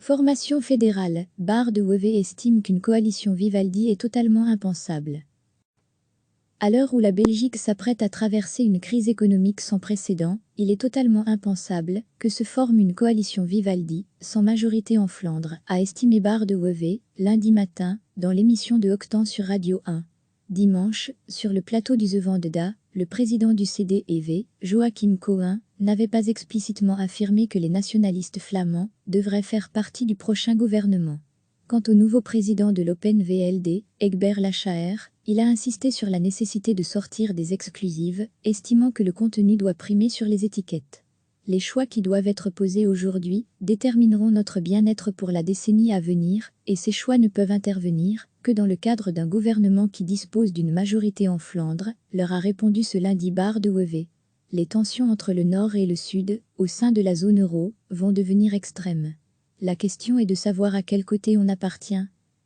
Formation fédérale, Barre de Wevey estime qu'une coalition Vivaldi est totalement impensable. À l'heure où la Belgique s'apprête à traverser une crise économique sans précédent, il est totalement impensable que se forme une coalition Vivaldi, sans majorité en Flandre, a estimé Barre de Wevey, lundi matin, dans l'émission de Octan sur Radio 1. Dimanche, sur le plateau du The Vendetta, le président du CD&V, Joachim Cohen, n'avait pas explicitement affirmé que les nationalistes flamands devraient faire partie du prochain gouvernement. Quant au nouveau président de l'Open VLD, Egbert Lachaer, il a insisté sur la nécessité de sortir des exclusives, estimant que le contenu doit primer sur les étiquettes. Les choix qui doivent être posés aujourd'hui détermineront notre bien-être pour la décennie à venir, et ces choix ne peuvent intervenir que dans le cadre d'un gouvernement qui dispose d'une majorité en Flandre, leur a répondu ce lundi Barre de Wevey. Les tensions entre le Nord et le Sud, au sein de la zone euro, vont devenir extrêmes. La question est de savoir à quel côté on appartient.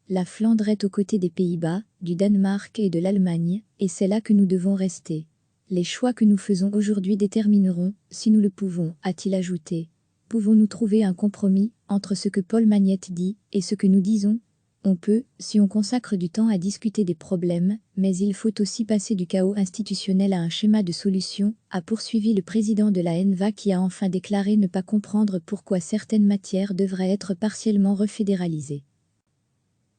La Flandre est aux côtés des Pays-Bas, du Danemark et de l'Allemagne, et c'est là que nous devons rester. Les choix que nous faisons aujourd'hui détermineront, si nous le pouvons, a-t-il ajouté. Pouvons-nous trouver un compromis entre ce que Paul Magnette dit et ce que nous disons? On peut, si on consacre du temps à discuter des problèmes, mais il faut aussi passer du chaos institutionnel à un schéma de solution, a poursuivi le président de la NVA qui a enfin déclaré ne pas comprendre pourquoi certaines matières devraient être partiellement refédéralisées.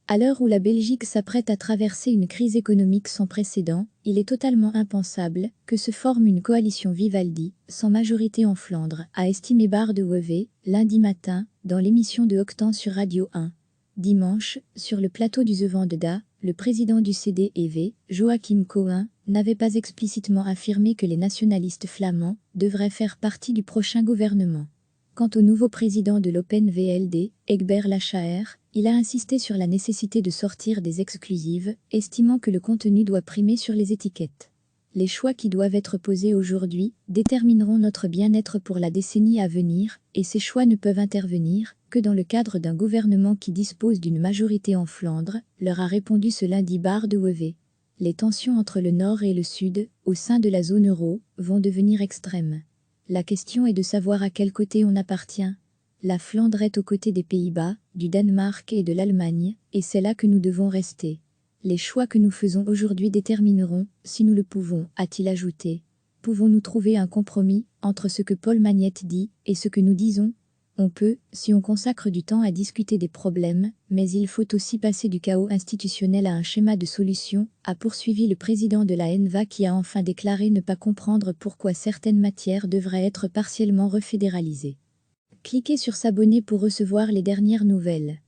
À l'heure où la Belgique s'apprête à traverser une crise économique sans précédent, il est totalement impensable que se forme une coalition Vivaldi, sans majorité en Flandre, a estimé Barre de Wevey, lundi matin, dans l'émission de Octan sur Radio 1. Dimanche, sur le plateau du The Vendetta, le président du CD&V, Joachim Cohen, n'avait pas explicitement affirmé que les nationalistes flamands devraient faire partie du prochain gouvernement. Quant au nouveau président de l'Open VLD, Egbert Lachaer, il a insisté sur la nécessité de sortir des exclusives, estimant que le contenu doit primer sur les étiquettes. Les choix qui doivent être posés aujourd'hui détermineront notre bien-être pour la décennie à venir, et ces choix ne peuvent intervenir que dans le cadre d'un gouvernement qui dispose d'une majorité en Flandre, leur a répondu ce lundi Barre de Wevey. Les tensions entre le Nord et le Sud, au sein de la zone euro, vont devenir extrêmes. La question est de savoir à quel côté on appartient. La Flandre est aux côtés des Pays-Bas, du Danemark et de l'Allemagne, et c'est là que nous devons rester. Les choix que nous faisons aujourd'hui détermineront, si nous le pouvons, a-t-il ajouté. Pouvons-nous trouver un compromis entre ce que Paul Magnette dit et ce que nous disons? On peut, si on consacre du temps à discuter des problèmes, mais il faut aussi passer du chaos institutionnel à un schéma de solution, a poursuivi le président de la NVA qui a enfin déclaré ne pas comprendre pourquoi certaines matières devraient être partiellement refédéralisées. Cliquez sur s'abonner pour recevoir les dernières nouvelles.